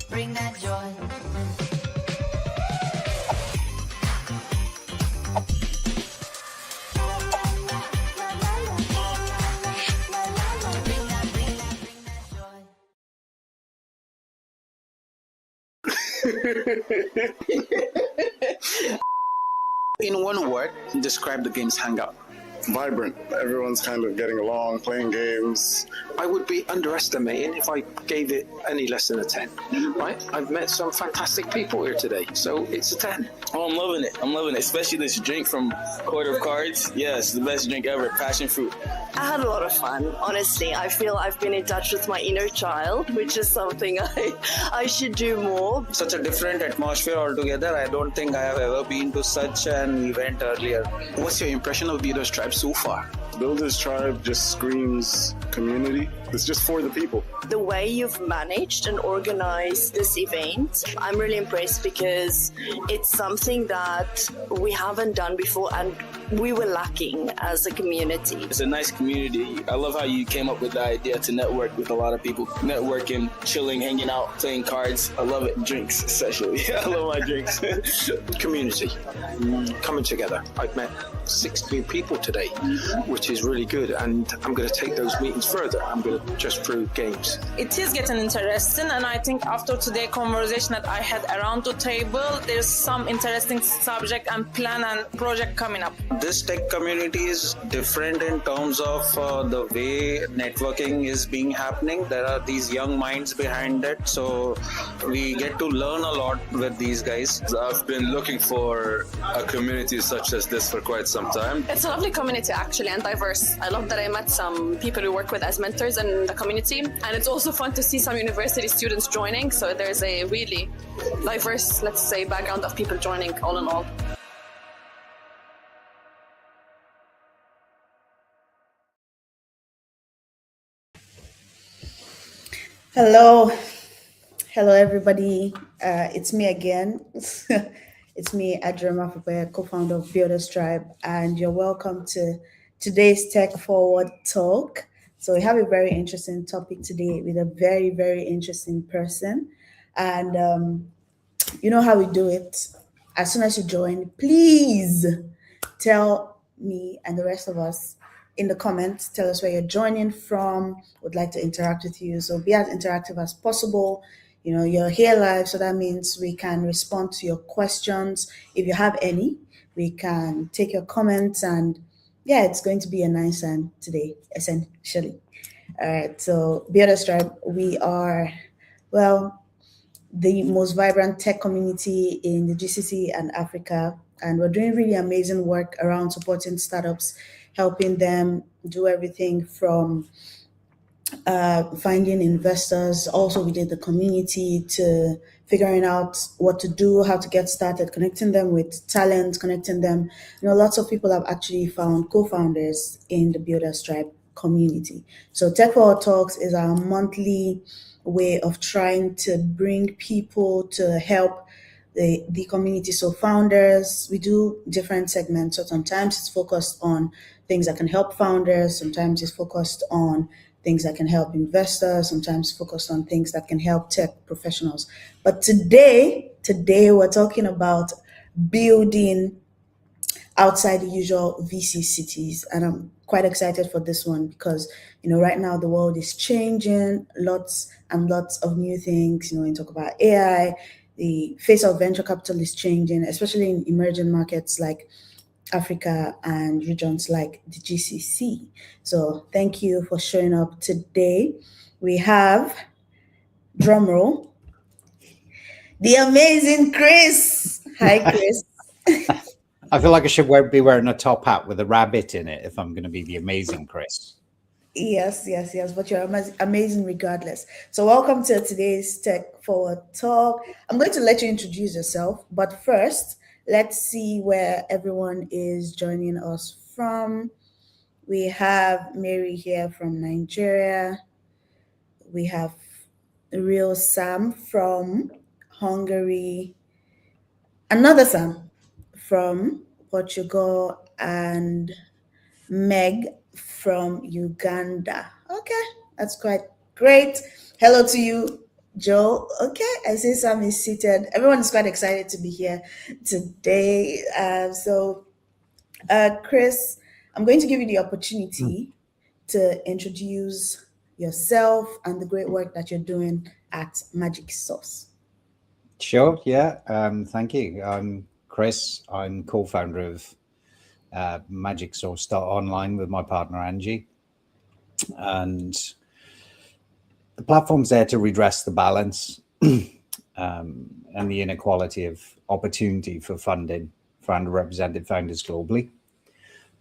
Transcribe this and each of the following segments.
Bring that joy. In one word, describe the game's hangout. Vibrant. Everyone's kind of getting along, playing games. I would be underestimating if I gave it any less than a 10, right? I've met some fantastic people here today, so it's a 10. Oh, I'm loving it. I'm loving it, especially this drink from Court of Cards. Yes, the best drink ever, passion fruit. I had a lot of fun, honestly. I feel I've been in touch with my inner child, which is something I should do more. Such a different atmosphere altogether. I don't think I have ever been to such an event earlier. What's your impression of Builder's Tribe so far? Builder's Tribe just screams community. It's just for the people. The way you've managed and organized this event, I'm really impressed because it's something that we haven't done before and we were lacking as a community. It's a nice community. I love how you came up with the idea to network with a lot of people. Networking, chilling, hanging out, playing cards. I love it. Drinks, especially. I love my drinks. Community. Coming together. I've met 6 new people today, which is really good. And I'm going to take those meetings further. I'm going to just through games. It is getting interesting, and I think after today's conversation that I had around the table, there's some interesting subject and plan and project coming up. This tech community is different in terms of the way networking is being happening. There are these young minds behind it, so we get to learn a lot with these guys. I've been looking for a community such as this for quite some time. It's a lovely community actually and diverse. I love that I met some people who work with as mentors in the community, and it's also fun to see some university students joining, so there's a really diverse, let's say, background of people joining all in all. Hello everybody. It's me again. It's me, Ajiri, Omafokpe, co-founder of Builder's Tribe, and you're welcome to today's TechForward Talk. So we have a very interesting topic today with a very, very interesting person. And you know how we do it. As soon as you join, please tell me and the rest of us in the comments, tell us where you're joining from. Would like to interact with you. So be as interactive as possible. You know, you're here live, so that means we can respond to your questions. If you have any, we can take your comments, and yeah, it's going to be a nice time today, essentially. All right, so Builder's Tribe, we are, well, the most vibrant tech community in the GCC and Africa, and we're doing really amazing work around supporting startups, helping them do everything from finding investors, also within the community, to figuring out what to do, how to get started, connecting them with talent, connecting them. Lots of people have actually found co-founders in the Builders Tribe community. So TechForward Talks is our monthly way of trying to bring people to help the community. So founders, we do different segments. So sometimes it's focused on things that can help founders. Sometimes it's focused on things that can help investors. Sometimes focused on things that can help tech professionals. But today we're talking about building outside the usual VC cities. And I'm quite excited for this one because, right now the world is changing, lots and lots of new things. When you talk about AI, the face of venture capital is changing, especially in emerging markets like Africa and regions like the GCC. So thank you for showing up today. We have, drumroll, the amazing Kris. Hi, Kris. I feel like I should be wearing a top hat with a rabbit in it if I'm going to be the amazing Kris. Yes, but you're amazing regardless. So welcome to today's Tech Forward Talk. I'm going to let you introduce yourself, but first, let's see where everyone is joining us from. We have Mary here from Nigeria. We have Real Sam from Hungary. Another Sam from Portugal, and Meg from Uganda. Okay, that's quite great. Hello to you, Joe. Okay, I see Sam is seated. Everyone is quite excited to be here today. Kris, I'm going to give you the opportunity to introduce yourself and the great work that you're doing at Magic Source. Sure, yeah. Thank you. I'm Kris. I'm co-founder of Magic Source Online with my partner Ajiri, and the platform's there to redress the balance and the inequality of opportunity for funding for underrepresented founders globally,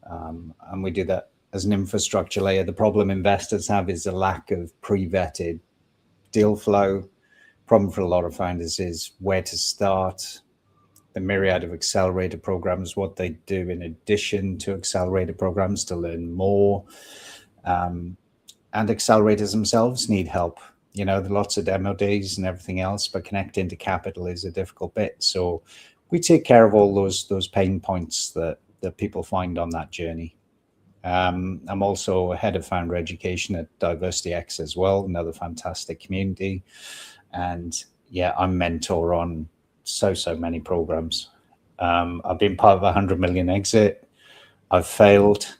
and we do that as an infrastructure layer. The problem investors have is a lack of pre-vetted deal flow. Problem for a lot of founders is where to start. The myriad of accelerator programs, what they do in addition to accelerator programs to learn more. And accelerators themselves need help. There are lots of demo days and everything else, but connecting to capital is a difficult bit. So we take care of all those pain points that people find on that journey. I'm also head of founder education at DiversityX as well, another fantastic community. And yeah, I'm mentor on so many programs. I've been part of a 100 million exit. I've failed,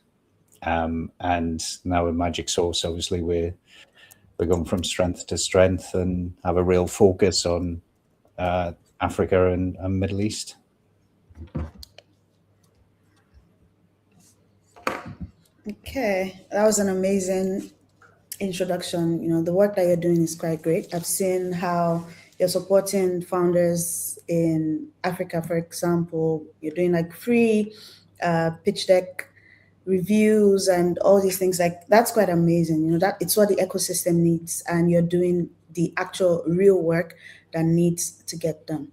and now with Magic Source, obviously we're going from strength to strength and have a real focus on Africa and Middle East. Okay, that was an amazing introduction. The work that you're doing is quite great. I've seen how you're supporting founders in Africa, for example. You're doing like free pitch deck reviews and all these things. Like, that's quite amazing. That it's what the ecosystem needs, and you're doing the actual real work that needs to get done.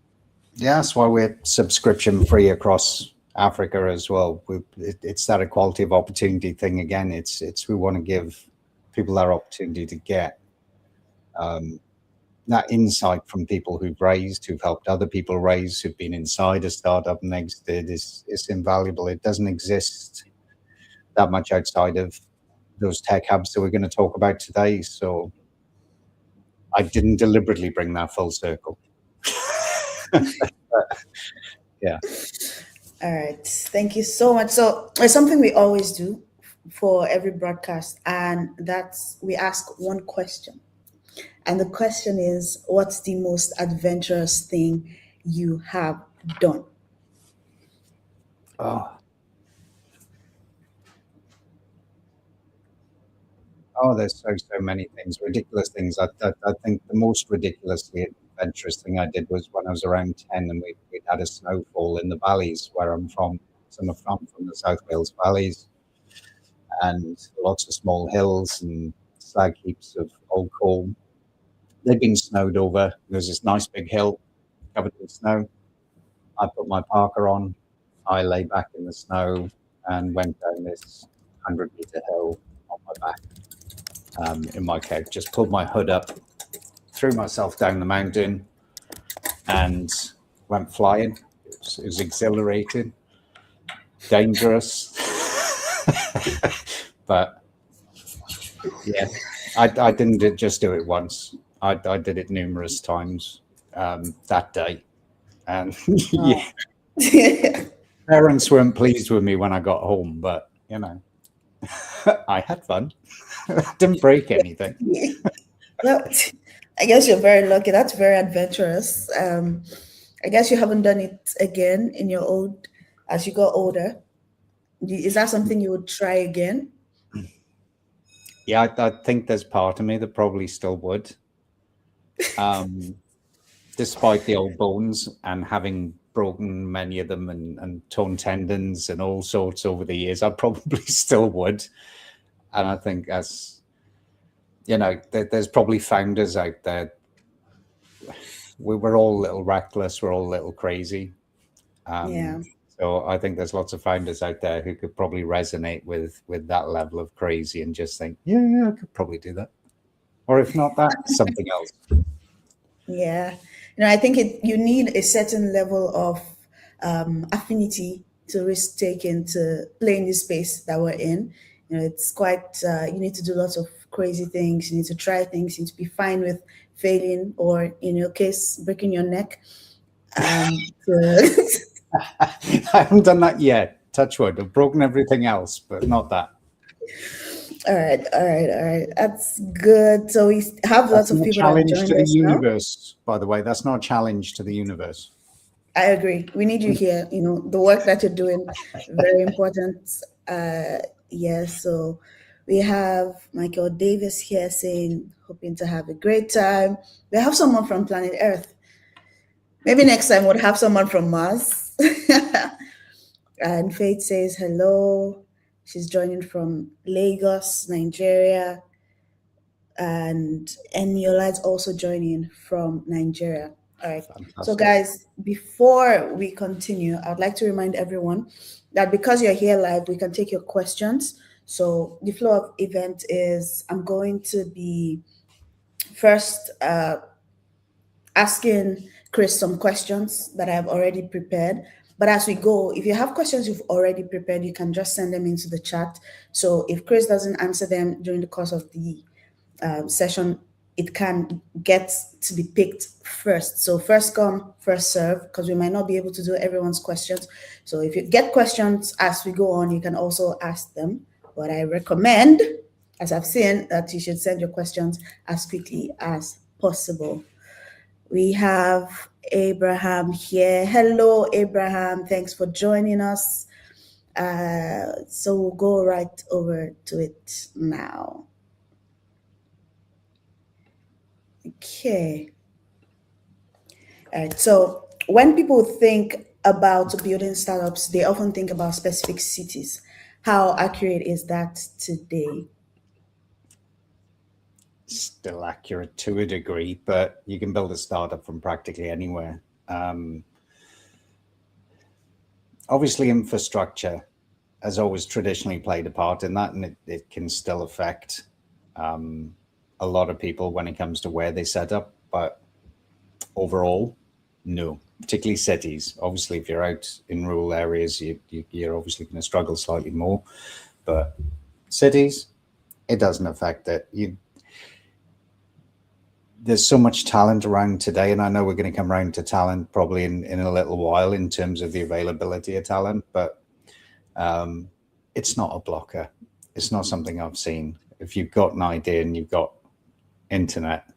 Yeah, that's why we're subscription free across Africa as well. It's that equality of opportunity thing again. It's we want to give people that opportunity to get that insight from people who've raised, who've helped other people raise, who've been inside a startup and exited. Is invaluable. It doesn't exist that much outside of those tech hubs that we're going to talk about today. So I didn't deliberately bring that full circle. Yeah. All right. Thank you so much. So it's something we always do for every broadcast, and that's we ask one question. And the question is, what's the most adventurous thing you have done? There's so many things, ridiculous things. I think the most ridiculously adventurous thing I did was when I was around 10 and we had a snowfall in the valleys where I'm from. So I'm from the South Wales valleys, and lots of small hills and slag heaps of old coal. They've been snowed over. There's this nice big hill covered in snow. I put my parka on. I lay back in the snow and went down this 100-meter hill on my back in my coat. Just pulled my hood up, threw myself down the mountain, and went flying. It was exhilarating, dangerous, but yeah, I didn't just do it once. I did it numerous times that day, and yeah, parents weren't pleased with me when I got home, but you know, I had fun. Didn't break anything. Well, I guess you're very lucky. That's very adventurous. I guess you haven't done it again as you got older. Is that something you would try again? Yeah, I think there's part of me that probably still would. Despite the old bones and having broken many of them and torn tendons and all sorts over the years, I probably still would. And I think as you know, there's probably founders out there. We're all a little reckless. We're all a little crazy. Yeah. So I think there's lots of founders out there who could probably resonate with that level of crazy and just think, yeah, I could probably do that. Or if not that, something else. Yeah. I think you need a certain level of affinity to risk taking to play in this space that we're in. It's quite, you need to do lots of crazy things. You need to try things. You need to be fine with failing or, in your case, breaking your neck. I haven't done that yet. Touch wood. I've broken everything else, but not that. All right. That's good. So we have lots of people that join us to the now. universe, by the way. That's not a challenge to the universe. I agree. We need you here. The work that you're doing, very important. Yes. So we have Michael Davis here saying, hoping to have a great time. We have someone from planet Earth. Maybe next time we'll have someone from Mars. And Faith says hello. She's joining from Lagos, Nigeria. And Eniola is also joining from Nigeria. All right. Fantastic. So guys, before we continue, I would like to remind everyone that because you're here live, we can take your questions. So the flow of event is I'm going to be first asking Kris some questions that I've already prepared. But as we go, if you have questions you've already prepared, you can just send them into the chat. So if Kris doesn't answer them during the course of the session, it can get to be picked first. So first come, first serve, because we might not be able to do everyone's questions. So if you get questions as we go on, you can also ask them. But I recommend, as I've seen, that you should send your questions as quickly as possible. We have Abraham here. Hello, Abraham. Thanks for joining us. So we'll go right over to it now. Okay. All right. So when people think about building startups, they often think about specific cities. How accurate is that today? Still accurate to a degree, but you can build a startup from practically anywhere. Obviously, infrastructure has always traditionally played a part in that, and it can still affect a lot of people when it comes to where they set up. But overall, no, particularly cities. Obviously, if you're out in rural areas, you're obviously going to struggle slightly more. But cities, it doesn't affect it. There's so much talent around today, and I know we're going to come around to talent probably in a little while in terms of the availability of talent, but it's not a blocker. It's not something I've seen. If you've got an idea and you've got internet,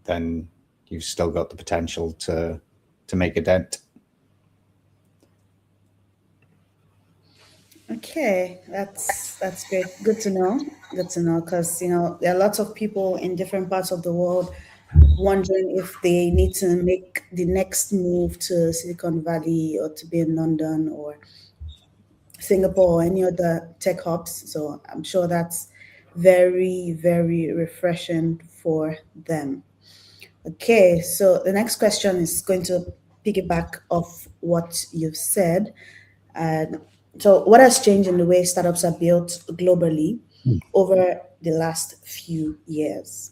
then you've still got the potential to make a dent. Okay, that's great. Good to know. Good to know, because there are lots of people in different parts of the world wondering if they need to make the next move to Silicon Valley or to be in London or Singapore or any other tech hubs. So I'm sure that's very, very refreshing for them. Okay, so the next question is going to piggyback off what you've said. And so, what has changed in the way startups are built globally over the last few years?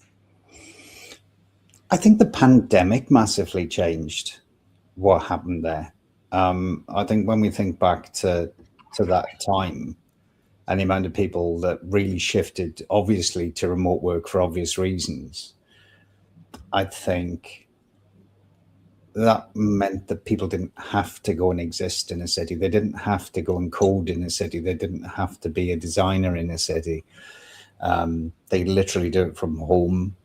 I think the pandemic massively changed what happened there. I think when we think back to that time and the amount of people that really shifted, obviously, to remote work for obvious reasons, I think that meant that people didn't have to go and exist in a city. They didn't have to go and code in a city. They didn't have to be a designer in a city. They literally do it from home.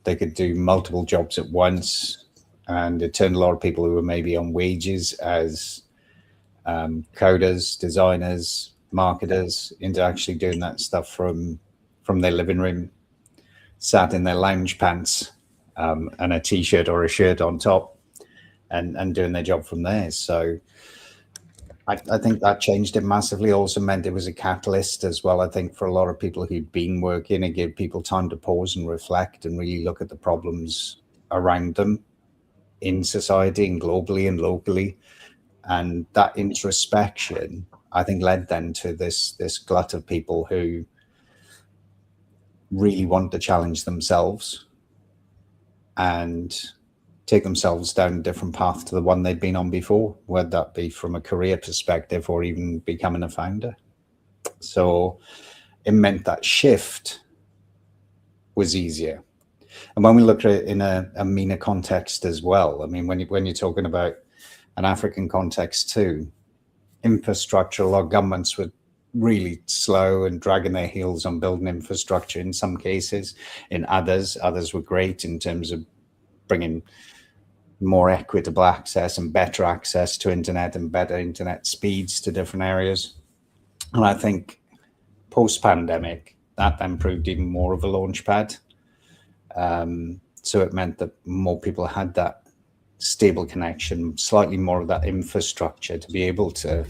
They could do multiple jobs at once. And it turned a lot of people who were maybe on wages as coders, designers, marketers into actually doing that stuff from their living room, sat in their lounge pants and a t-shirt or a shirt on top, and doing their job from there. So I think that changed it massively. Also meant it was a catalyst as well, I think, for a lot of people who'd been working. It gave people time to pause and reflect and really look at the problems around them in society and globally and locally. And that introspection, I think, led then to this glut of people who really want to challenge themselves and take themselves down a different path to the one they'd been on before, whether that be from a career perspective or even becoming a founder. So it meant that shift was easier. And when we look at it in a MENA context as well, I mean, when you're talking about an African context too, infrastructure, a lot of governments were really slow and dragging their heels on building infrastructure in some cases. In others were great in terms of bringing more equitable access and better access to internet and better internet speeds to different areas. And I think post-pandemic, that then proved even more of a launch pad. So it meant that more people had that stable connection, slightly more of that infrastructure to be able to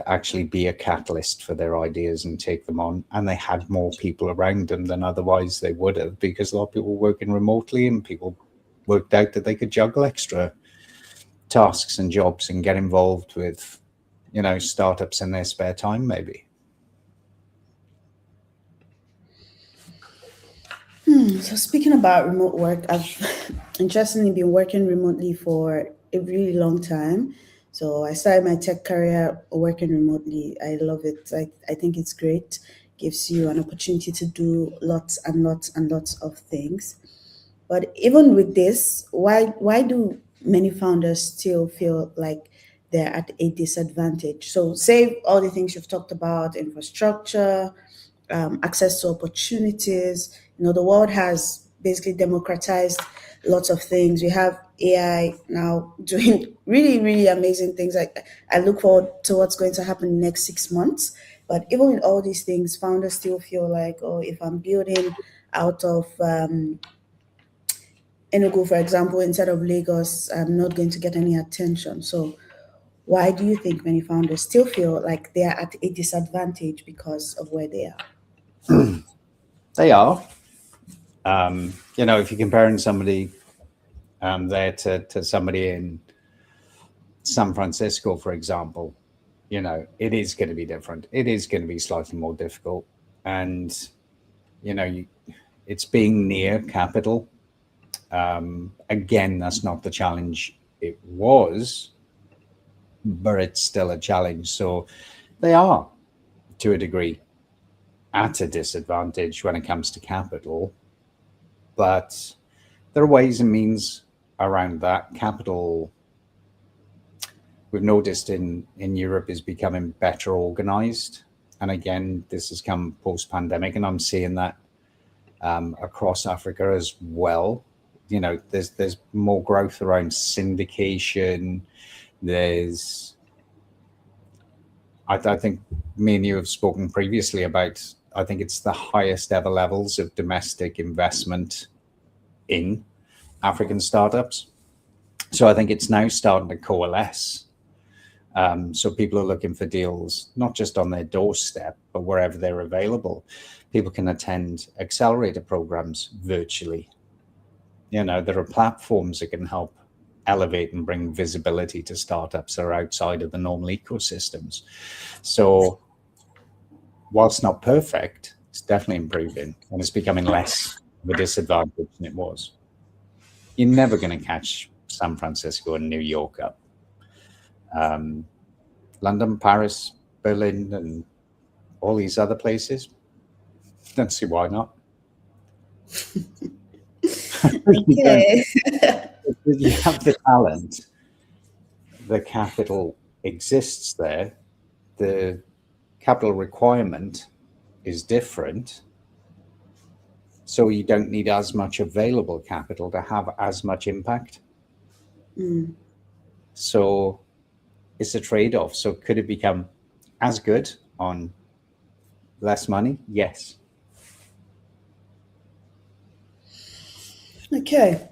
actually be a catalyst for their ideas and take them on. And they had more people around them than otherwise they would have, because a lot of people were working remotely and people worked out that they could juggle extra tasks and jobs and get involved with, startups in their spare time, maybe. So speaking about remote work, I've interestingly been working remotely for a really long time. So I started my tech career working remotely. I love it. I think it's great. Gives you an opportunity to do lots and lots and lots of things. But even with this, why do many founders still feel like they're at a disadvantage? So say all the things you've talked about, infrastructure, access to opportunities. The world has basically democratized lots of things. We have AI now doing really, really amazing things. I look forward to what's going to happen in the next 6 months. But even with all these things, founders still feel like, if I'm building out of Enugu, for example, instead of Lagos, I'm not going to get any attention. So why do you think many founders still feel like they are at a disadvantage because of where they are? They are. If you're comparing somebody there to somebody in San Francisco, for example, it is going to be different. It is going to be slightly more difficult. And, it's being near capital. Again, that's not the challenge it was, but it's still a challenge. So they are, to a degree, at a disadvantage when it comes to capital. But there are ways and means around that. Capital, we've noticed in Europe, is becoming better organized. And again, this has come post-pandemic, and I'm seeing that across Africa as well. There's more growth around syndication. I think me and you have spoken previously about, I think it's the highest ever levels of domestic investment in African startups. So I think it's now starting to coalesce So people are looking for deals, not just on their doorstep, but wherever they're available. People can attend accelerator programs virtually. There are platforms that can help elevate and bring visibility to startups that are outside of the normal ecosystems. So whilst not perfect, it's definitely improving, and it's becoming less of a disadvantage than it was. You're never going to catch San Francisco and New York up. London, Paris, Berlin, and all these other places, don't see why not. Okay. You have the talent, the capital exists there, the capital requirement is different, so you don't need as much available capital to have as much impact. So it's a trade-off. So could it become as good on less money? Yes. Okay.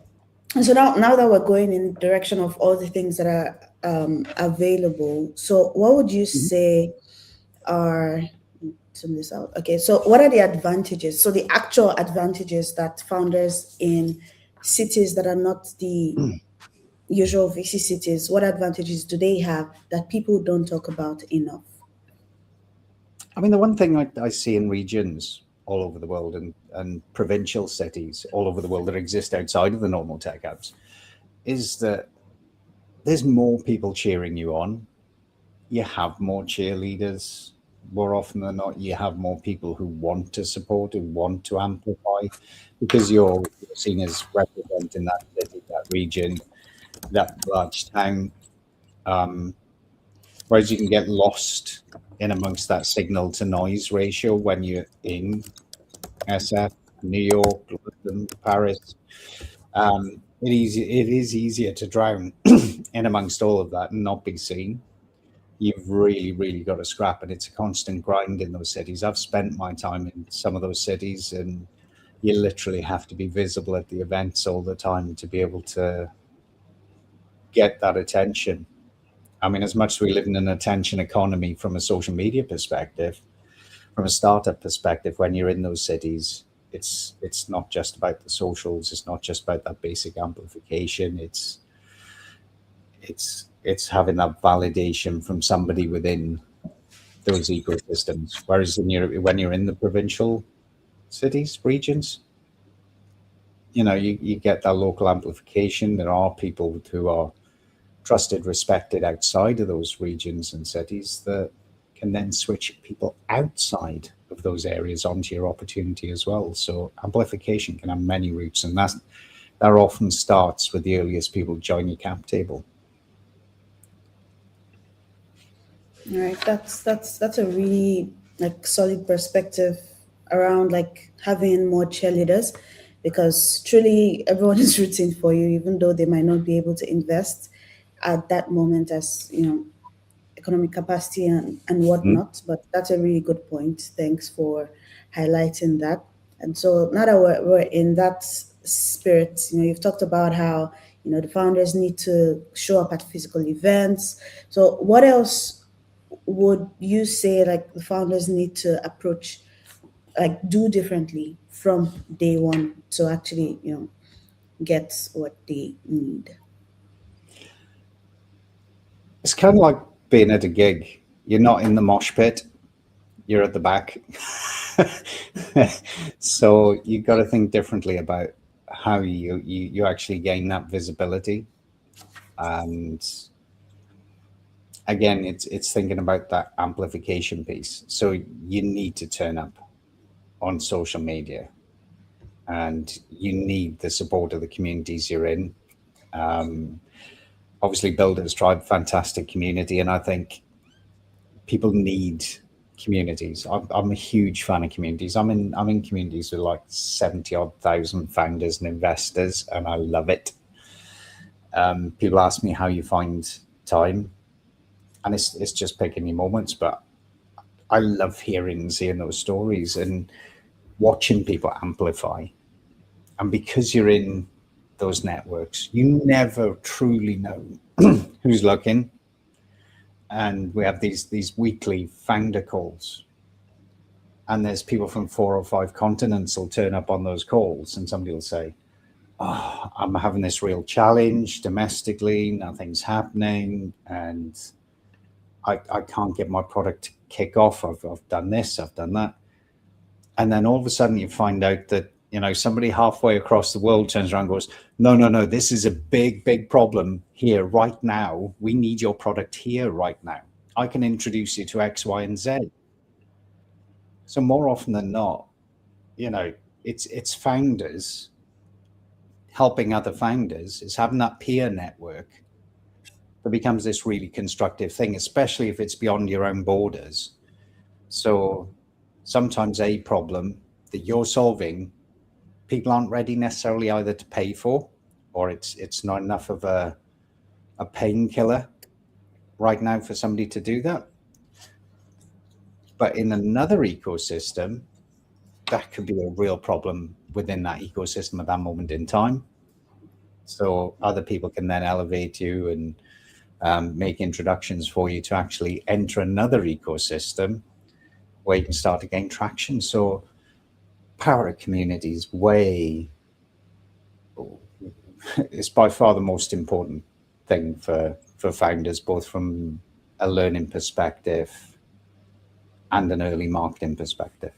So now that we're going in the direction of all the things that are available, so what would you say are, sum this out. Okay, so what are the advantages? So the actual advantages that founders in cities that are not the usual VC cities, what advantages do they have that people don't talk about enough? I mean, the one thing I see in regions all over the world and provincial cities all over the world that exist outside of the normal tech hubs is that there's more people cheering you on. You have more cheerleaders. More often than not, you have more people who want to support, who want to amplify, because you're seen as representing that city, that region, that large town. Whereas you can get lost in amongst that signal to noise ratio when you're in SF, New York, London, Paris. It is easier to drown in amongst all of that and not be seen. You've really, really got to scrap, and it's a constant grind in those cities. I've spent my time in some of those cities, and you literally have to be visible at the events all the time to be able to get that attention. I mean, as much as we live in an attention economy from a social media perspective, from a startup perspective, when you're in those cities, it's not just about the socials. It's not just about that basic amplification. It's having that validation from somebody within those ecosystems. Whereas when you're in the provincial cities, regions, you get that local amplification. There are people who are trusted, respected outside of those regions and cities that can then switch people outside of those areas onto your opportunity as well. So amplification can have many routes, and that often starts with the earliest people join your cap table. All right, that's a really solid perspective around having more cheerleaders, because truly everyone is rooting for you, even though they might not be able to invest at that moment as economic capacity and whatnot. But that's a really good point. Thanks for highlighting that. And so now that we're in that spirit, you've talked about how the founders need to show up at physical events. So what else would you say the founders need to approach, do differently from day one to actually get what they need? It's kind of like being at a gig. You're not in the mosh pit, you're at the back. So you've got to think differently about how you actually gain that visibility. And again, it's thinking about that amplification piece. So you need to turn up on social media, and you need the support of the communities you're in. Obviously, Builders Tribe, fantastic community, and I think people need communities. I'm a huge fan of communities. I'm in communities with 70,000 founders and investors, and I love it. People ask me how you find time, and it's just picking your moments. But I love hearing and seeing those stories and watching people amplify. And because you're in those networks, you never truly know who's looking. and we have these weekly founder calls, and there's people from 4 or 5 continents will turn up on those calls, and somebody will say, oh, I'm having this real challenge domestically, nothing's happening, and I can't get my product to kick off. I've done this, I've done that. And then all of a sudden you find out that, you know, somebody halfway across the world turns around and goes, no, this is a big problem here right now. We need your product here right now. I can introduce you to X, Y, and Z. So more often than not, you know, it's founders helping other founders, is having that peer network that becomes this really constructive thing, especially if it's beyond your own borders. So sometimes a problem that you're solving, people aren't ready necessarily either to pay for, or it's not enough of a painkiller right now for somebody to do that. But in another ecosystem, that could be a real problem within that ecosystem at that moment in time. So other people can then elevate you and make introductions for you to actually enter another ecosystem where you can start to gain traction. So power of community is it's by far the most important thing for founders, both from a learning perspective and an early marketing perspective.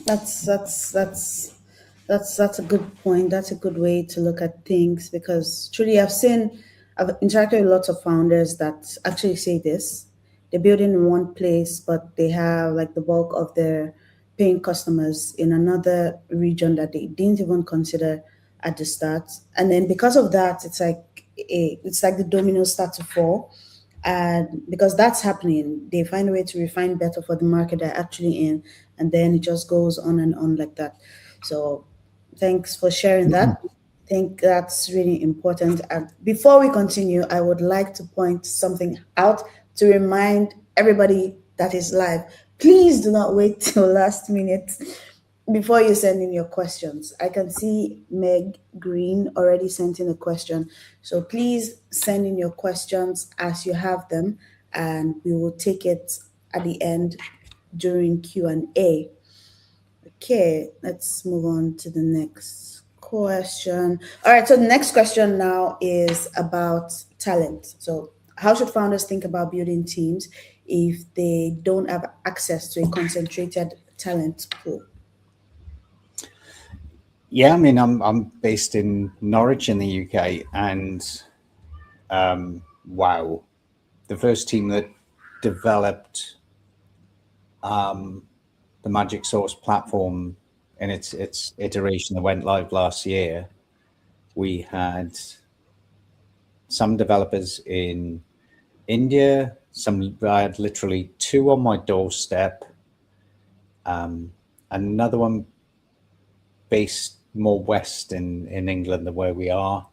That's a good point. That's a good way to look at things, because truly I've interacted with lots of founders that actually say this. They're building in one place, but they have like the bulk of their paying customers in another region that they didn't even consider at the start. And then because of that, it's like the dominoes start to fall. And because that's happening, they find a way to refine better for the market they're actually in. And then it just goes on and on like that. So thanks for sharing that. I think that's really important. And before we continue, I would like to point something out to remind everybody that is live. Please do not wait till last minute before you send in your questions. I can see Meg Green already sent in a question. So please send in your questions as you have them, and we will take it at the end during Q&A. Okay, let's move on to the next question. All right, so the next question now is about talent. So how should founders think about building teams if they don't have access to a concentrated talent pool? Yeah, I mean, I'm based in Norwich in the UK, and wow, the first team that developed the Magic Source platform in its iteration that went live last year, we had some developers in India. I had literally 2 on my doorstep. Another one based more west in England than where we are.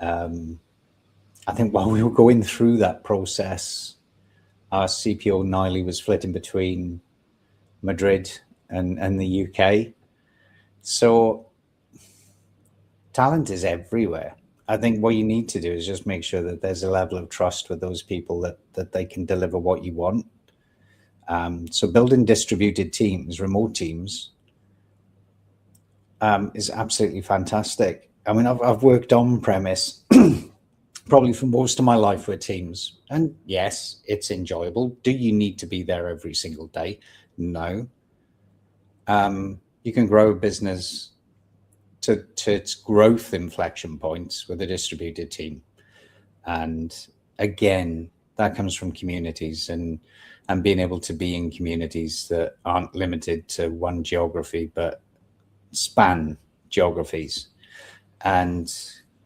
I think while we were going through that process, our CPO Niley was flitting between Madrid and the UK. So talent is everywhere. I think what you need to do is just make sure that there's a level of trust with those people that they can deliver what you want. So building distributed teams, remote teams, is absolutely fantastic. I mean, I've worked on premise probably for most of my life with teams, and yes, it's enjoyable. Do you need to be there every single day? No. You can grow a business to its growth inflection points with a distributed team, and again, that comes from communities and being able to be in communities that aren't limited to one geography but span geographies, and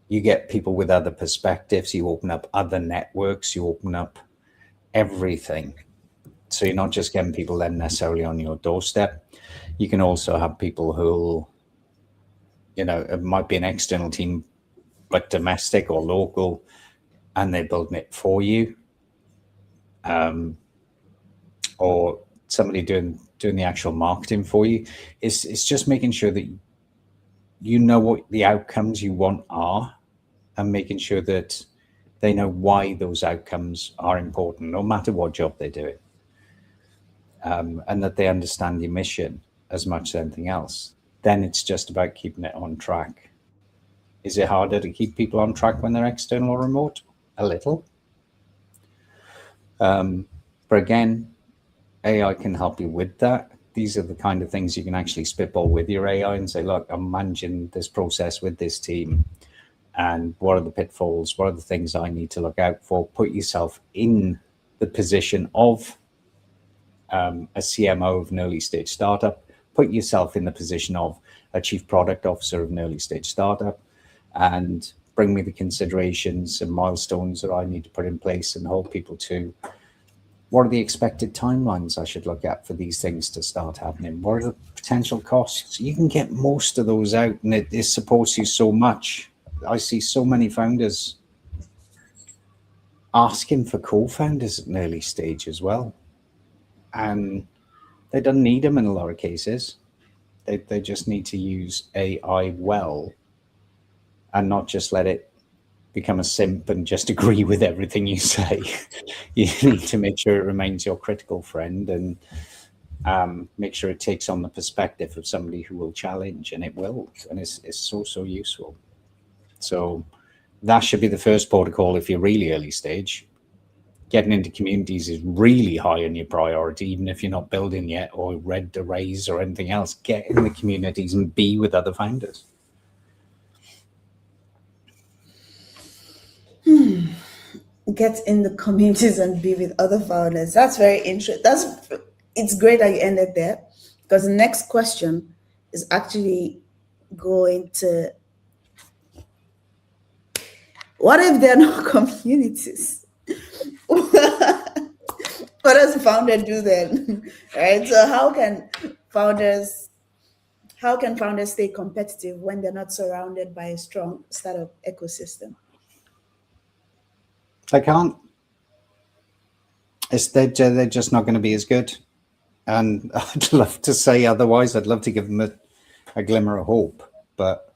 you get people with other perspectives, you open up other networks, you open up everything. So you're not just getting people then necessarily on your doorstep. You can also have people who, you know, it might be an external team but domestic or local, and they're building it for you, or somebody doing the actual marketing for you. It's just making sure that you know what the outcomes you want are, and making sure that they know why those outcomes are important, no matter what job they're doing, and that they understand your mission as much as anything else. Then it's just about keeping it on track. Is it harder to keep people on track when they're external or remote? A little. But again, AI can help you with that. These are the kind of things you can actually spitball with your AI and say, look, I'm managing this process with this team. And what are the pitfalls? What are the things I need to look out for? Put yourself in the position of a CMO of an early stage startup. Put yourself in the position of a chief product officer of an early stage startup, and bring me the considerations and milestones that I need to put in place and hold people to. What are the expected timelines I should look at for these things to start happening? What are the potential costs? You can get most of those out, and it supports you so much. I see so many founders asking for co-founders at an early stage as well. And they don't need them in a lot of cases. They just need to use AI well and not just let it become a simp and just agree with everything you say. You need to make sure it remains your critical friend, and make sure it takes on the perspective of somebody who will challenge, and it will, and it's so useful. So that should be the first protocol if you're really early stage. Getting into communities is really high on your priority, even if you're not building yet or ready to raise or anything else. Get in the communities and be with other founders. Get in the communities and be with other founders. That's very interesting. It's great that you ended there, because the next question is actually going to, what if there are no communities? What does a founder do then? Right? So how can founders stay competitive when they're not surrounded by a strong startup ecosystem? They can't. They're just not going to be as good. And I'd love to say otherwise. I'd love to give them a glimmer of hope, but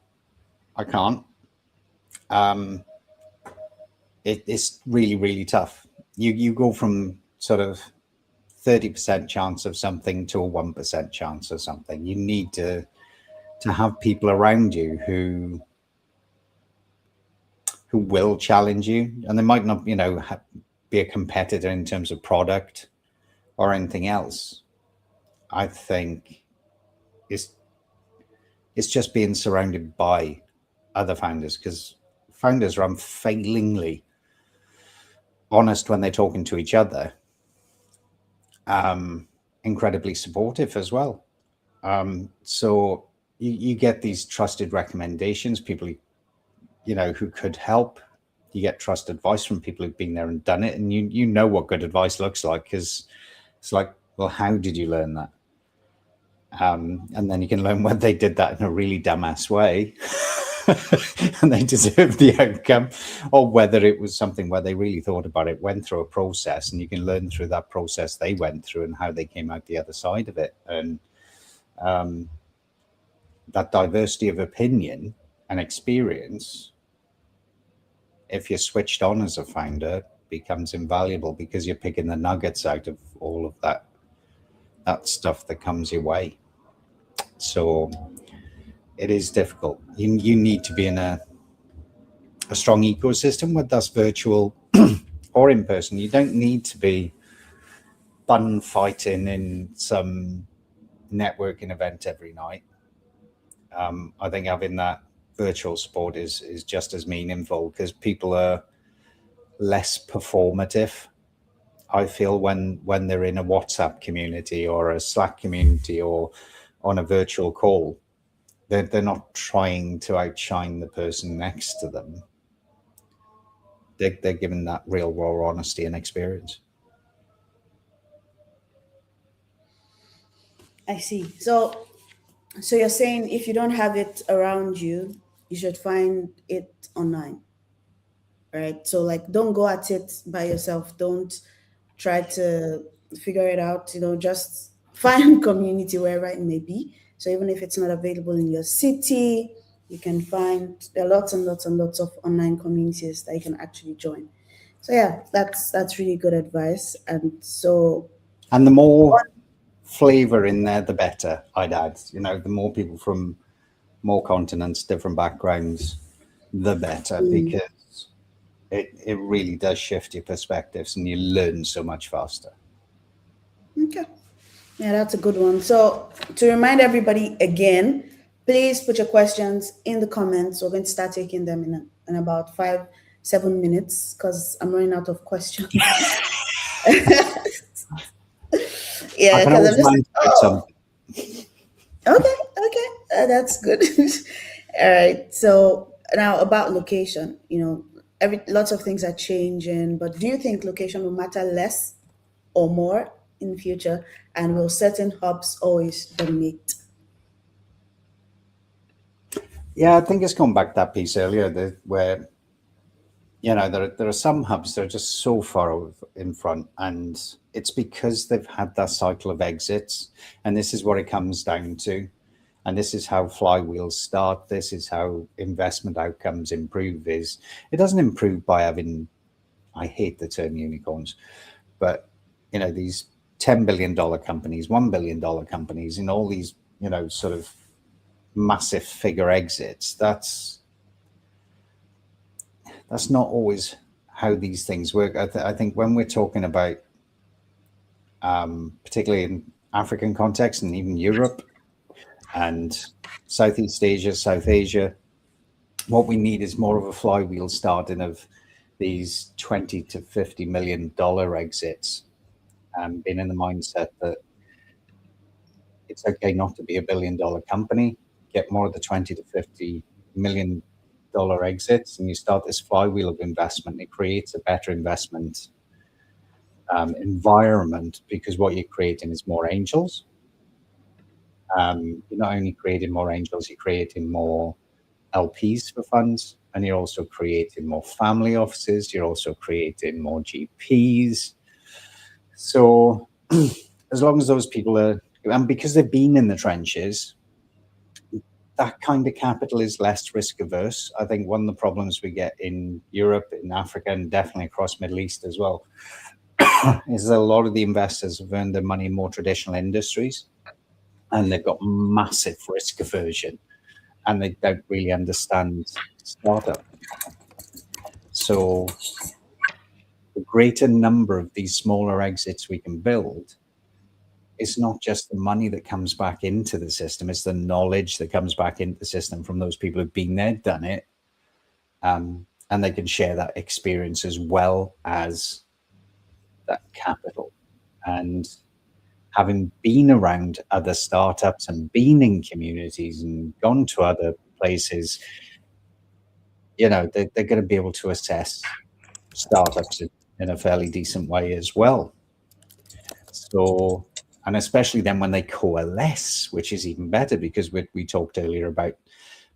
I can't. It's really, really tough. You go from sort of 30% chance of something to a 1% chance of something. You need to have people around you who will challenge you, and they might not, be a competitor in terms of product or anything else. I think it's just being surrounded by other founders, because founders are unfailingly honest when they're talking to each other, incredibly supportive as well. So you get these trusted recommendations, people who could help. You get trusted advice from people who've been there and done it, and you know what good advice looks like, because it's like, well, how did you learn that? And then you can learn whether they did that in a really dumbass way and they deserve the outcome, or whether it was something where they really thought about it, went through a process, and you can learn through that process they went through and how they came out the other side of it. And that diversity of opinion and experience, if you're switched on as a founder, becomes invaluable, because you're picking the nuggets out of all of that stuff that comes your way. So it is difficult. You need to be in a strong ecosystem, whether that's virtual or in person. You don't need to be bun fighting in some networking event every night. I think having that virtual support is just as meaningful, because people are less performative, I feel, when they're in a WhatsApp community or a Slack community or on a virtual call. They're not trying to outshine the person next to them. They're given that real raw honesty and experience. I see. So you're saying if you don't have it around you, you should find it online, right? So like, don't go at it by yourself. Don't try to figure it out. Just find community wherever it may be. So even if it's not available in your city, You can find there are lots and lots and lots of online communities that you can actually join. So yeah, that's really good advice. And so, And the more flavor in there, the better, I'd add. The more people from more continents, different backgrounds, the better, because it really does shift your perspectives and you learn so much faster. okay. Yeah, that's a good one. So to remind everybody again, please put your questions in the comments. We're going to start taking them in about 5-7 minutes because I'm running out of questions. Yeah, I can because always I'm just manage something. okay, that's good. All right. So now about location, lots of things are changing, but do you think location will matter less or more in the future, and will certain hubs always dominate? Yeah, I think it's gone back to that piece earlier where there are some hubs that are just so far in front, and it's because they've had that cycle of exits, and this is what it comes down to, and this is how flywheels start. This is how investment outcomes improve. Is it doesn't improve by having, I hate the term unicorns, but these $10 billion companies, $1 billion companies, and all these sort of massive figure exits. That's not always how these things work. I think when we're talking about, particularly in African context and even Europe and Southeast Asia, South Asia, what we need is more of a flywheel starting of these $20 to $50 million exits, and being in the mindset that it's okay not to be $1 billion company, get more of the 20 to 50 million dollar exits, and you start this flywheel of investment. It creates a better investment environment, because what you're creating is more angels. You're not only creating more angels, you're creating more LPs for funds, and you're also creating more family offices. You're also creating more GPs. So as long as those people are, and because they've been in the trenches, that kind of capital is less risk averse. I think one of the problems we get in Europe, in Africa, and definitely across Middle East as well, is that a lot of the investors have earned their money in more traditional industries, and they've got massive risk aversion, and they don't really understand startup. So the greater number of these smaller exits we can build, it's not just the money that comes back into the system, it's the knowledge that comes back into the system from those people who've been there, done it, and they can share that experience as well as that capital. And having been around other startups and been in communities and gone to other places, they're going to be able to assess startups in a fairly decent way as well. So, and especially then when they coalesce, which is even better, because we talked earlier about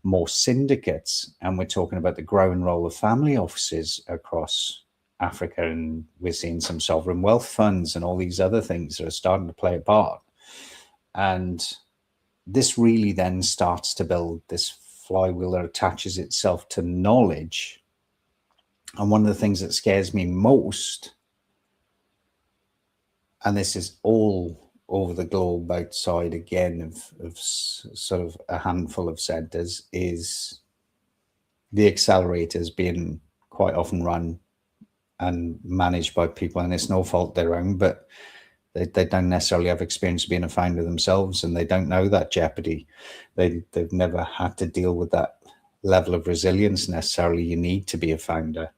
more syndicates, and we're talking about the growing role of family offices across Africa, and we're seeing some sovereign wealth funds and all these other things that are starting to play a part. And this really then starts to build this flywheel that attaches itself to knowledge. And one of the things that scares me most, and this is all over the globe outside again of sort of a handful of centers, is the accelerators being quite often run and managed by people, and it's no fault of their own, but they don't necessarily have experience being a founder themselves, and they don't know that jeopardy. They've never had to deal with that level of resilience necessarily you need to be a founder,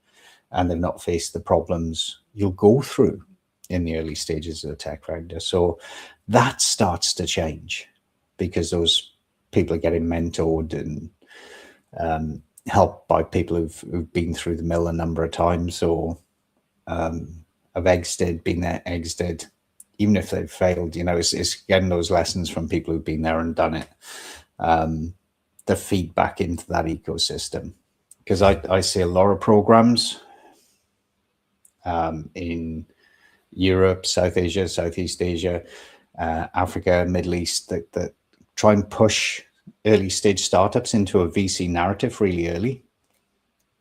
and they've not faced the problems you'll go through in the early stages of a tech founder. So that starts to change, because those people are getting mentored and helped by people who've been through the mill a number of times, or have exited, been there, exited, even if they've failed. It's getting those lessons from people who've been there and done it, the feedback into that ecosystem. Because I see a lot of programs in Europe, South Asia, Southeast Asia, Africa, Middle East, that try and push early stage startups into a VC narrative really early.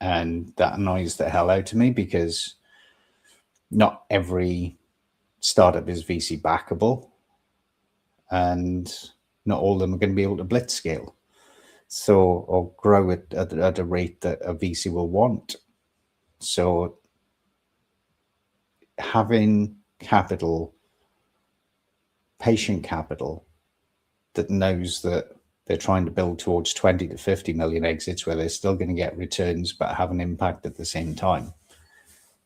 And that annoys the hell out of me because not every startup is VC backable, and not all of them are going to be able to blitz scale. So, or grow at a rate that a VC will want. So having capital, patient capital, that knows that they're trying to build towards 20 to 50 million exits where they're still going to get returns but have an impact at the same time.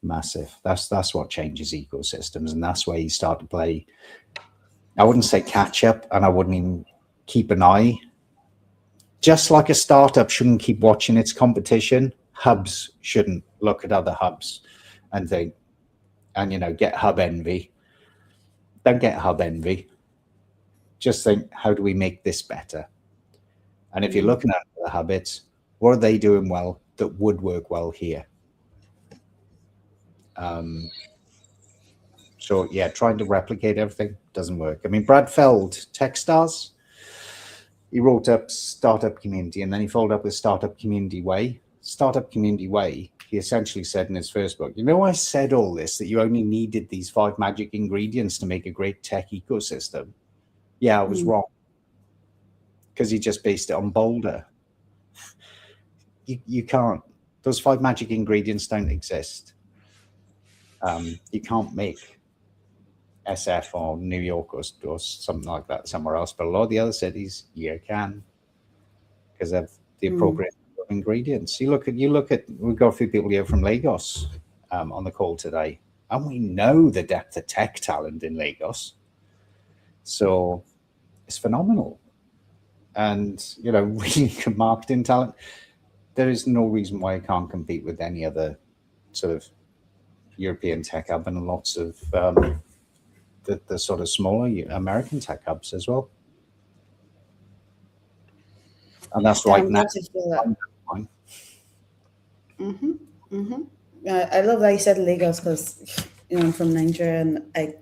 Massive. That's what changes ecosystems, and that's where you start to play. I wouldn't say catch up, and I wouldn't even keep an eye. Just like a startup shouldn't keep watching its competition, hubs shouldn't look at other hubs and think, and get hub envy. Don't get hub envy. Just think, how do we make this better? And if you're looking at the hub, it's what are they doing well that would work well here? So yeah, trying to replicate everything doesn't work. I mean, Brad Feld, Techstars, he wrote up Startup Community, and then he followed up with Startup Community Way. Startup Community Way, he essentially said in his first book, I said all this, that you only needed these 5 magic ingredients to make a great tech ecosystem. Yeah, I was wrong. Because he just based it on Boulder. You can't. Those 5 magic ingredients don't exist. You can't make SF or New York or something like that somewhere else. But a lot of the other cities, you can, because they have the appropriate ingredients. You look at. We've got a few people here from Lagos on the call today, and we know the depth of tech talent in Lagos. So it's phenomenal. And really good marketing talent. There is no reason why I can't compete with any other sort of European tech hub and lots of the sort of smaller American tech hubs as well. And that's right now. I love that you said Lagos because I'm from Nigeria and I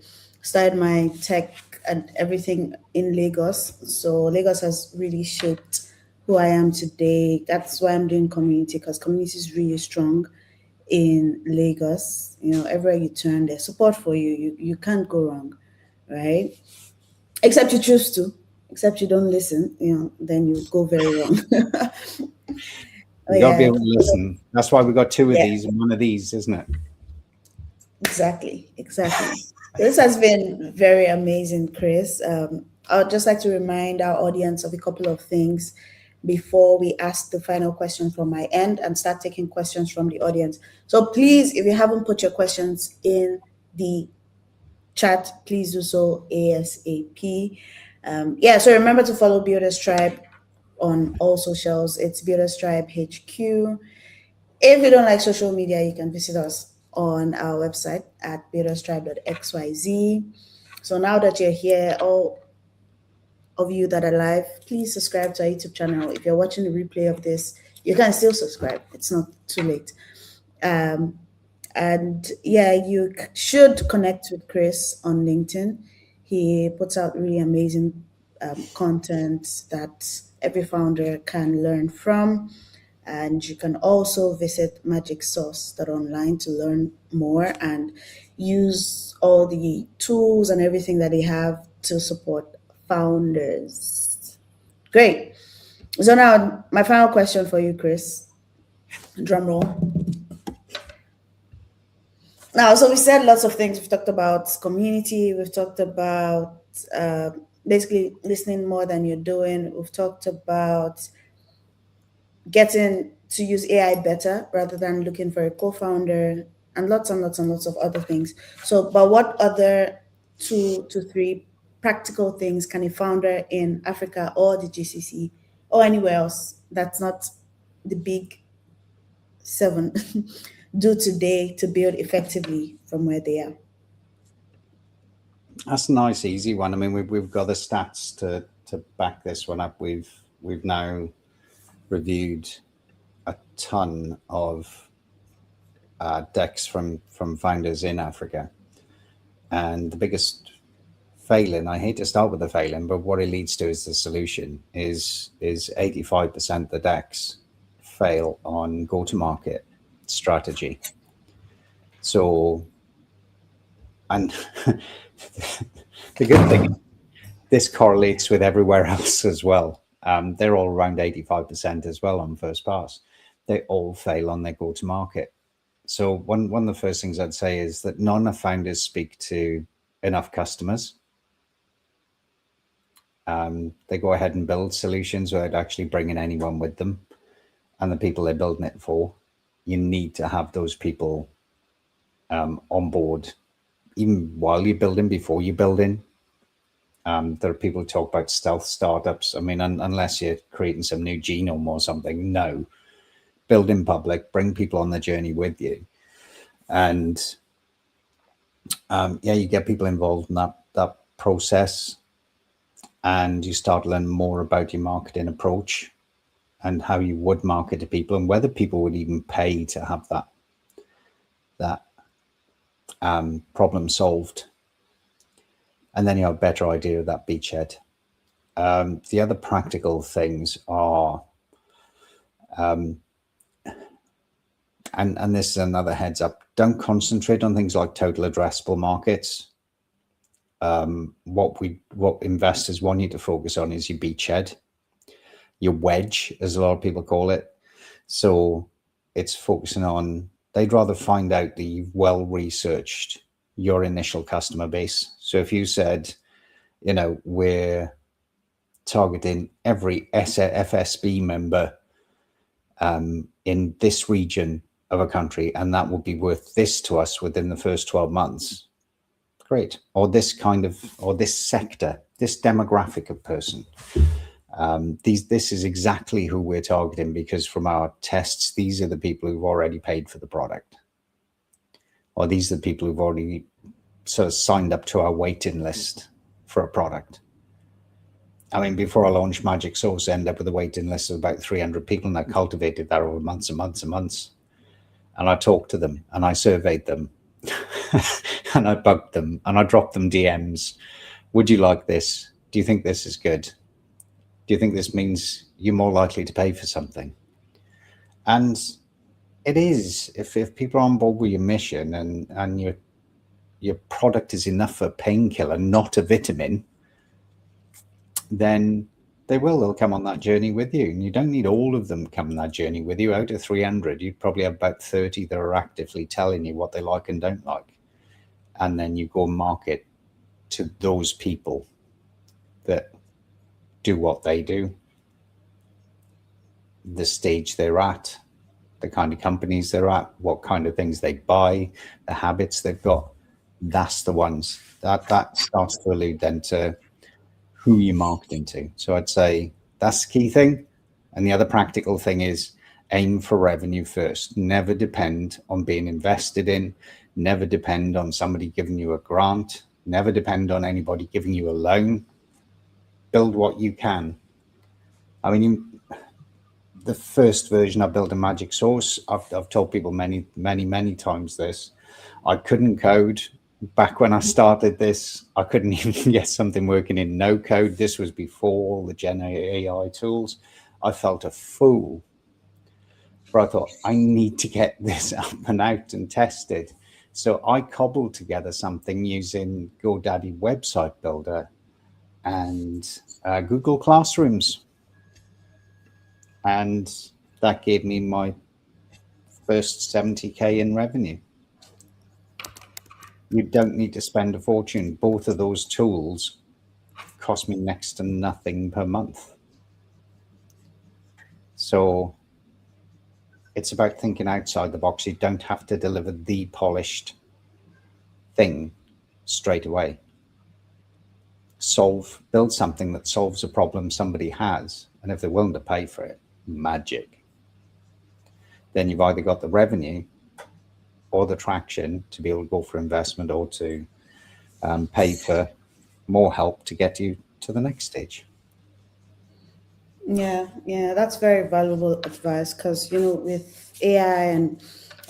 started my tech and everything in Lagos. So Lagos has really shaped who I am today. That's why I'm doing community, because community is really strong in Lagos. Everywhere you turn, there's support for you. You can't go wrong, right? Except you choose to. Except you don't listen, then you go very wrong. You got to be able to listen. That's why we got 2 of these and 1 of these, isn't it? Exactly. This has been very amazing, Kris. I would just like to remind our audience of a couple of things before we ask the final question from my end and start taking questions from the audience. So please, if you haven't put your questions in the chat, please do so ASAP. So remember to follow Builders Tribe on all socials. It's Builders Tribe HQ. If you don't like social media, you can visit us on our website at builderstribe.xyz. So now that you're here, all of you that are live, please subscribe to our YouTube channel. If you're watching the replay of this, you can still subscribe. It's not too late. You should connect with Kris on LinkedIn. He puts out really amazing content that every founder can learn from. And you can also visit magicsource.online to learn more and use all the tools and everything that they have to support founders. Great. So now my final question for you, Kris. Drum roll. Now, so we said lots of things. We've talked about community. We've talked about basically listening more than you're doing. We've talked about getting to use AI better rather than looking for a co-founder, and lots and lots and lots of other things. So, but what other 2 to 3 practical things can a founder in Africa or the GCC or anywhere else that's not the big 7 do today to build effectively from where they are? That's a nice, easy one. I mean, we've got the stats to back this one up. We've now reviewed a ton of decks from founders in Africa, and the biggest failing, I hate to start with the failing, but what it leads to is the solution is 85% the decks fail on go-to-market strategy. So, and the good thing, this correlates with everywhere else as well. They're all around 85% as well on first pass. They all fail on their go-to-market. So one of the first things I'd say is that not enough founders speak to enough customers. They go ahead and build solutions without actually bringing anyone with them. And the people they're building it for, you need to have those people on board, even while you're building, before you're building. There are people who talk about stealth startups. I mean, unless you're creating some new genome or something, no. Build in public, bring people on the journey with you. And you get people involved in that process, and you start learning more about your marketing approach and how you would market to people, and whether people would even pay to have that problem solved. And then you have a better idea of that beachhead. The other practical things are, and this is another heads up, don't concentrate on things like total addressable markets. What investors want you to focus on is your beachhead, your wedge, as a lot of people call it. So it's focusing on, they'd rather find out that you've well researched your initial customer base. So if you said, we're targeting every FSB member in this region of a country, and that would be worth this to us within the first 12 months. Great. Or this sector, this demographic of person. This is exactly who we're targeting, because from our tests, these are the people who've already paid for the product. Or these are the people who've already sort of signed up to our waiting list for a product. I mean, before I launched Magic Sauce, I ended up with a waiting list of about 300 people, and I cultivated that over months and months and months. And I talked to them, and I surveyed them, and I bugged them, and I dropped them DMs. Would you like this? Do you think this is good? Do you think this means you're more likely to pay for something? And it is. If people are on board with your mission, and your product is enough for a painkiller, not a vitamin, then they'll come on that journey with you. And you don't need all of them coming that journey with you. Out of 300, you'd probably have about 30 that are actively telling you what they like and don't like. And then you go market to those people that do what they do, the stage they're at, the kind of companies they're at, what kind of things they buy, the habits they've got. That's the ones that starts to allude then to who you're marketing to. So I'd say that's the key thing. And the other practical thing is aim for revenue first. Never depend on being invested in, never depend on somebody giving you a grant, never depend on anybody giving you a loan. Build what you can. I mean, the first version I built a Magic Sauce, I've told people many, many, many times this. I couldn't code. Back when I started this, I couldn't even get something working in no code. This was before all the Gen AI tools. I felt a fool. But I thought, I need to get this up and out and tested. So I cobbled together something using GoDaddy Website Builder and Google Classrooms. And that gave me my first 70K in revenue. You don't need to spend a fortune. Both of those tools cost me next to nothing per month. So it's about thinking outside the box. You don't have to deliver the polished thing straight away. Build something that solves a problem somebody has. And if they're willing to pay for it, magic. Then you've either got the revenue or the traction to be able to go for investment, or to pay for more help to get you to the next stage. Yeah, that's very valuable advice, because with AI and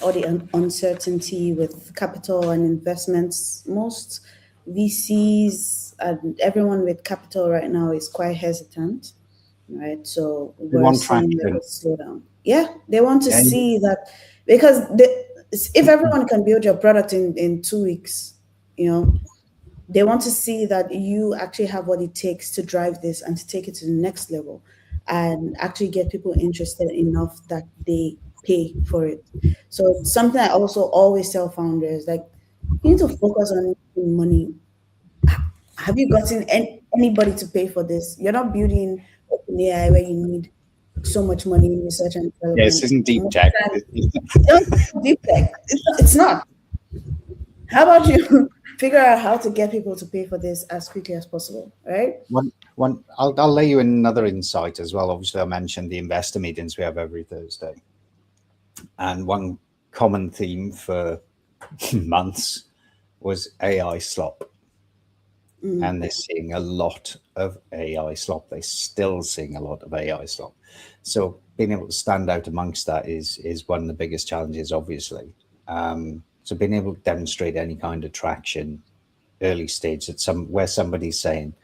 all the uncertainty with capital and investments, most VCs and everyone with capital right now is quite hesitant, right? So They we're want seeing like traction. a slowdown. Yeah, they want to Yeah. see that, because if everyone can build your product in 2 weeks, you know, they want to see that you actually have what it takes to drive this and to take it to the next level and actually get people interested enough that they pay for it. So it's something I also always tell founders, like, you need to focus on making money. Have you gotten anybody to pay for this? You're not building OpenAI where you need so much money in research and Yeah, this development. isn't deep tech. Deep tech. It's not. How about you figure out how to get people to pay for this as quickly as possible, right? I'll lay you in another insight as well. Obviously, I mentioned the investor meetings we have every Thursday. And one common theme for months was AI slop. And they're seeing a lot of AI slop. They're still seeing a lot of AI slop. So being able to stand out amongst that is one of the biggest challenges, obviously. So being able to demonstrate any kind of traction early stage at where somebody's saying,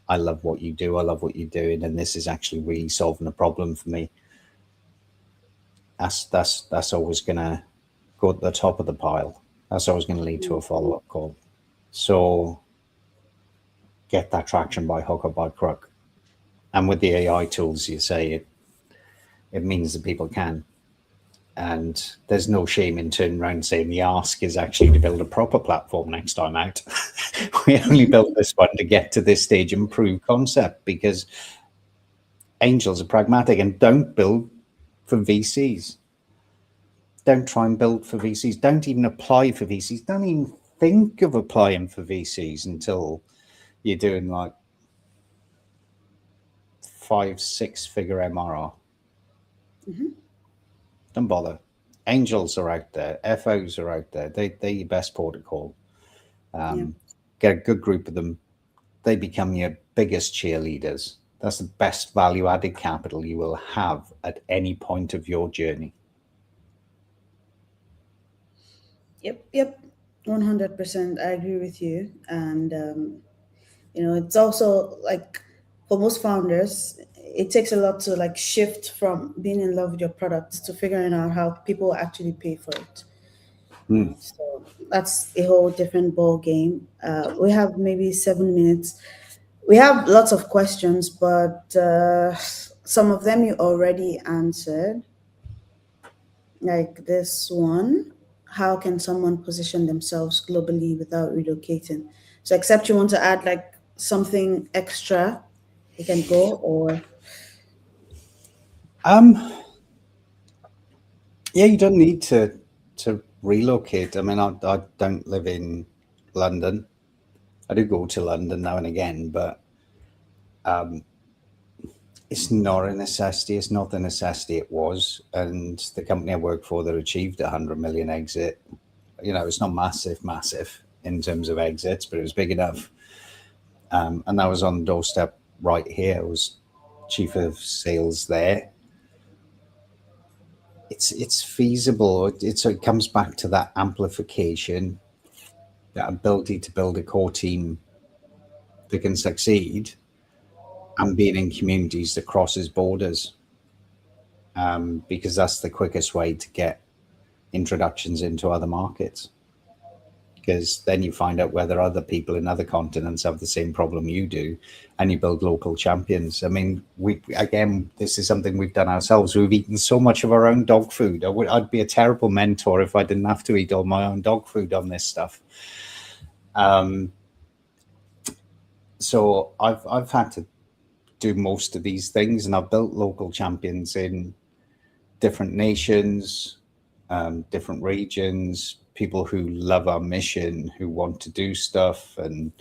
I love what you do, I love what you're doing, and this is actually really solving a problem for me. That's always gonna go at the top of the pile. That's always going to lead to a follow-up call. So get that traction by hook or by crook. And with the AI tools, you say it means that people can. And there's no shame in turning around and saying the ask is actually to build a proper platform next time out. We only built this one to get to this stage and prove concept, because angels are pragmatic and don't build for VCs. Don't try and build for VCs. Don't even apply for VCs. Don't even think of applying for VCs until you're doing like 5-6 figure MRR. Don't bother. Angels are out there. FOs are out there. They're your best protocol. Get a good group of them. They become your biggest cheerleaders. That's the best value-added capital you will have at any point of your journey. Yep. 100%. I agree with you. And, it's also like for most founders, it takes a lot to like shift from being in love with your product to figuring out how people actually pay for it. So that's a whole different ball game. We have maybe 7 minutes. We have lots of questions, but some of them you already answered. Like this one, how can someone position themselves globally without relocating? So except you want to add like something extra, you can go, or yeah, you don't need to relocate. I mean, I don't live in London. I do go to London now and again, but it's not a necessity. It's not the necessity it was. And the company I work for that achieved 100 million exit, it's not massive in terms of exits, but it was big enough. And that was on the doorstep right here. I was chief of sales there. It's feasible. It comes back to that amplification, that ability to build a core team that can succeed, and being in communities that crosses borders, because that's the quickest way to get introductions into other markets. Because then you find out whether other people in other continents have the same problem you do, and you build local champions. I mean, this is something we've done ourselves. We've eaten so much of our own dog food. I'd be a terrible mentor if I didn't have to eat all my own dog food on this stuff. So I've had to do most of these things, and I've built local champions in different nations, different regions, people who love our mission, who want to do stuff, and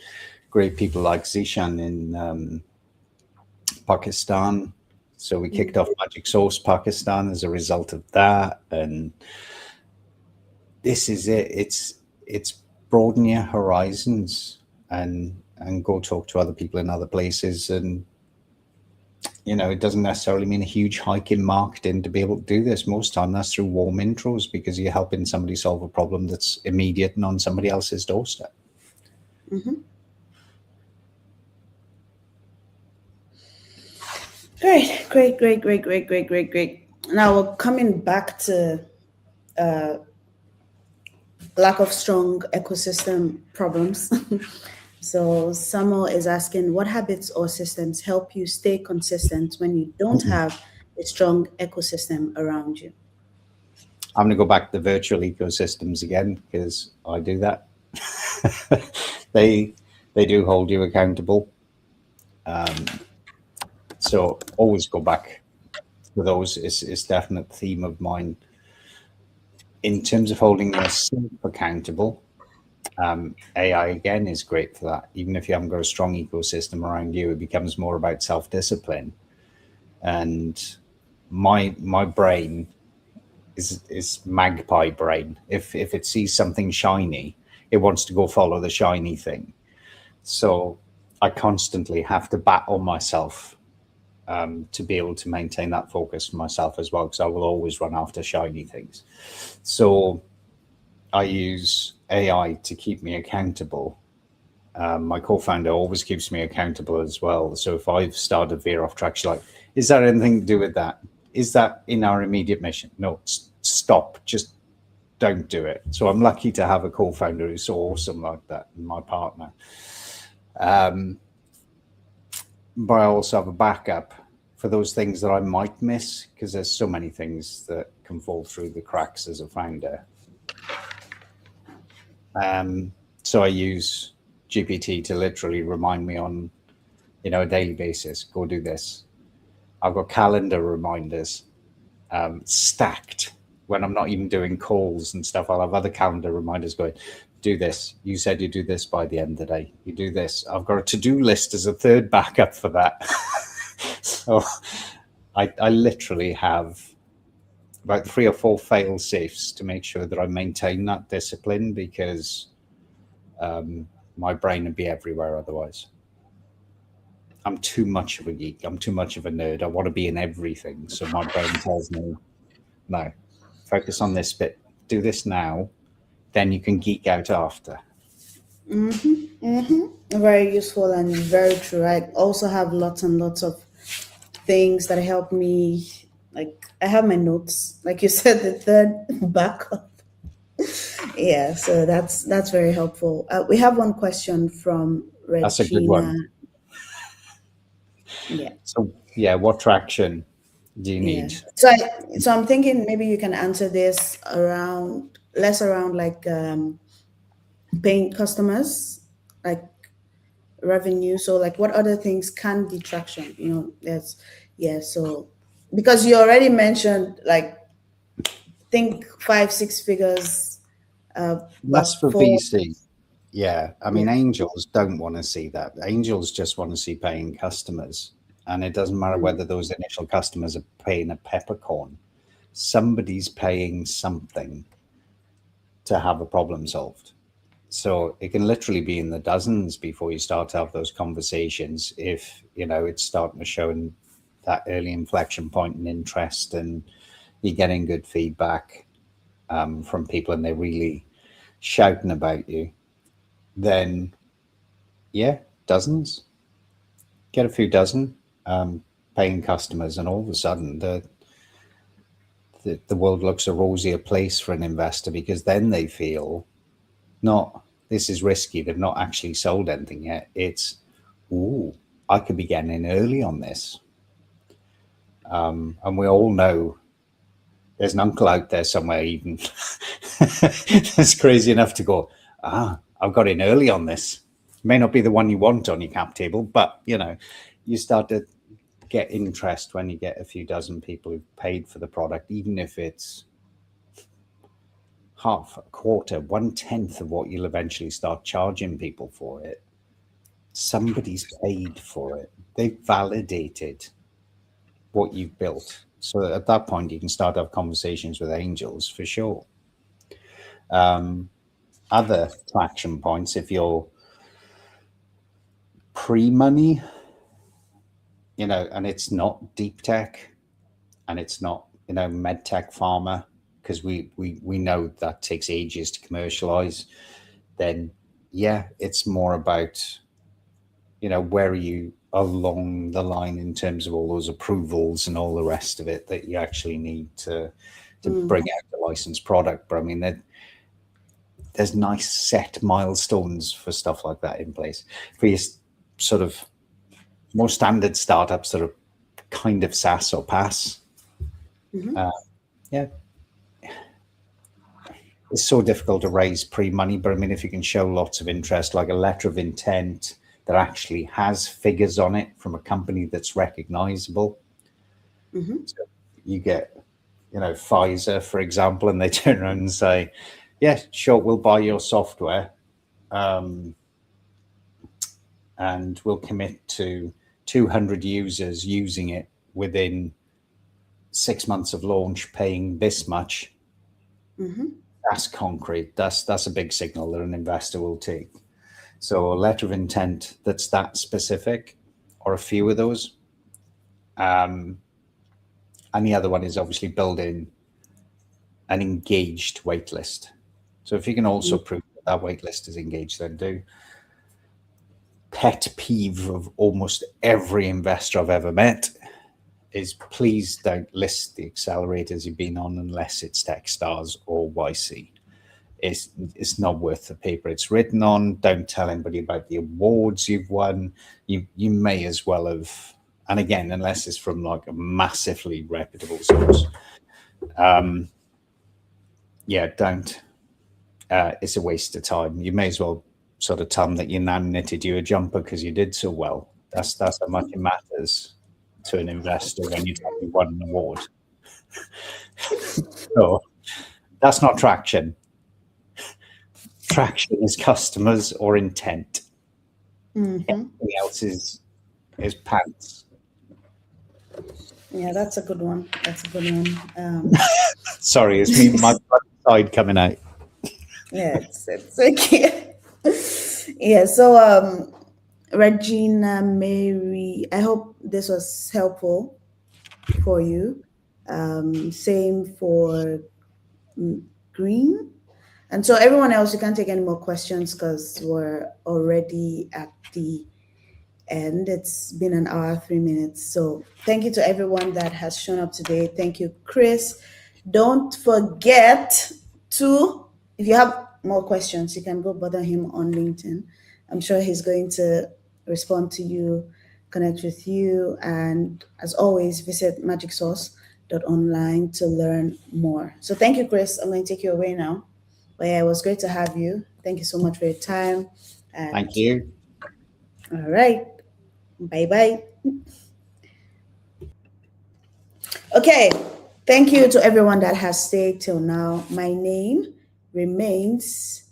great people like Zishan in Pakistan. So we kicked off Magic Sauce Pakistan as a result of that. And this is it. It's broaden your horizons and go talk to other people in other places. And it doesn't necessarily mean a huge hike in marketing to be able to do this. Most time that's through warm intros, because you're helping somebody solve a problem that's immediate and on somebody else's doorstep. Great. Now we're coming back to lack of strong ecosystem problems. So Samuel is asking, what habits or systems help you stay consistent when you don't have a strong ecosystem around you? I'm going to go back to virtual ecosystems again because I do that. They do hold you accountable. So always go back to those. It's definite theme of mine. In terms of holding yourself accountable, AI again is great for that. Even if you haven't got a strong ecosystem around you, it becomes more about self-discipline. And my brain is magpie brain. If it sees something shiny, it wants to go follow the shiny thing. So I constantly have to battle myself to be able to maintain that focus for myself as well, because I will always run after shiny things. So I use AI to keep me accountable. My co-founder always keeps me accountable as well. So if I've started to veer off track, she's like, is that anything to do with that? Is that in our immediate mission? No, stop, just don't do it. So I'm lucky to have a co-founder who's so awesome like that, and my partner. But I also have a backup for those things that I might miss, because there's so many things that can fall through the cracks as a founder. So I use GPT to literally remind me on, a daily basis, go do this. I've got calendar reminders stacked. When I'm not even doing calls and stuff, I'll have other calendar reminders going, do this. You said you do this by the end of the day. You do this. I've got a to-do list as a third backup for that. So I literally have about 3 or 4 fail safes to make sure that I maintain that discipline, because my brain would be everywhere otherwise. I'm too much of a geek. I'm too much of a nerd. I want to be in everything. So my brain tells me, no, focus on this bit. Do this now. Then you can geek out after. Very useful and very true. I also have lots and lots of things that help me. Like, I have my notes, like you said, the third backup. Yeah, so that's very helpful. We have one question from Regina. That's a good one. Yeah. So what traction do you need? So I'm thinking maybe you can answer this less around like paying customers, like revenue. So like what other things can be traction? So because you already mentioned, like, think 5-6 figures. That's for VC. Yeah, I mean, angels don't want to see that. Angels just want to see paying customers. And it doesn't matter whether those initial customers are paying a peppercorn. Somebody's paying something to have a problem solved. So it can literally be in the dozens before you start to have those conversations. If, it's starting to show that early inflection point and interest, and you're getting good feedback from people and they're really shouting about you, then dozens. Get a few dozen paying customers, and all of a sudden the world looks a rosier place for an investor, because then they feel not, this is risky, they've not actually sold anything yet. It's, I could be getting in early on this. And we all know there's an uncle out there somewhere even that's crazy enough to go, I've got in early on this. May not be the one you want on your cap table, but you start to get interest when you get a few dozen people who've paid for the product, even if it's half, a quarter, 1/10 of what you'll eventually start charging people for it. Somebody's paid for it. They've validated what you've built. So at that point, you can start to have conversations with angels for sure. Other traction points, if you're pre-money, and it's not deep tech, and it's not, med tech, pharma, because we know that takes ages to commercialize, then yeah, it's more about, where are you along the line in terms of all those approvals and all the rest of it that you actually need to bring out the licensed product. But I mean, there's nice set milestones for stuff like that in place. For your sort of more standard startups that are kind of SaaS or PaaS, yeah, it's so difficult to raise pre-money. But I mean, if you can show lots of interest, like a letter of intent that actually has figures on it from a company that's recognizable. So you get, Pfizer, for example, and they turn around and say, yeah, sure, we'll buy your software, and we'll commit to 200 users using it within 6 months of launch, paying this much. That's concrete. That's a big signal that an investor will take. So a letter of intent that's that specific, or a few of those. And the other one is obviously building an engaged waitlist. So if you can also prove that waitlist is engaged, then do. Pet peeve of almost every investor I've ever met is please don't list the accelerators you've been on unless it's Techstars or YC. It's not worth the paper it's written on. Don't tell anybody about the awards you've won. You may as well have, and again, unless it's from like a massively reputable source. Yeah, don't. It's a waste of time. You may as well sort of tell them that your nan knitted you a jumper because you did so well. That's how much it matters to an investor when you won an award. So that's not traction. Traction is customers or intent. Everything else is pants. Yeah, that's a good one. Sorry, it's me, my side coming out. Yeah, it's okay. Yeah, so Regina Mary, I hope this was helpful for you. Same for Green. And so everyone else, you can't take any more questions because we're already at the end. It's been an hour, 3 minutes. So thank you to everyone that has shown up today. Thank you, Kris. Don't forget to, if you have more questions, you can go bother him on LinkedIn. I'm sure he's going to respond to you, connect with you. And as always, visit magicsource.online to learn more. So thank you, Kris. I'm going to take you away now. But yeah, it was great to have you. Thank you so much for your time. And thank you. All right. Bye-bye. Okay. Thank you to everyone that has stayed till now. My name remains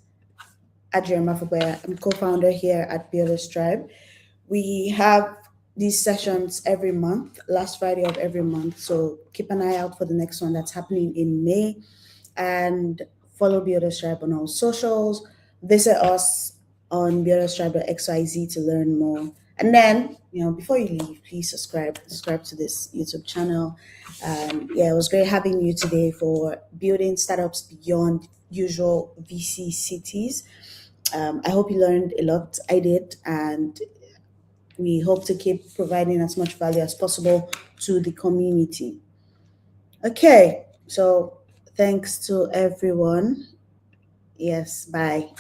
Ajiri Omafokpe. I'm co-founder here at Builders Tribe. We have these sessions every month, last Friday of every month. So keep an eye out for the next one that's happening in May. And follow Builders Tribe on all socials. Visit us on builderstribe.xyz to learn more. And then, before you leave, please subscribe to this YouTube channel. Yeah, it was great having you today for building startups beyond usual VC cities. I hope you learned a lot. I did. And we hope to keep providing as much value as possible to the community. Okay, so thanks to everyone. Yes, bye.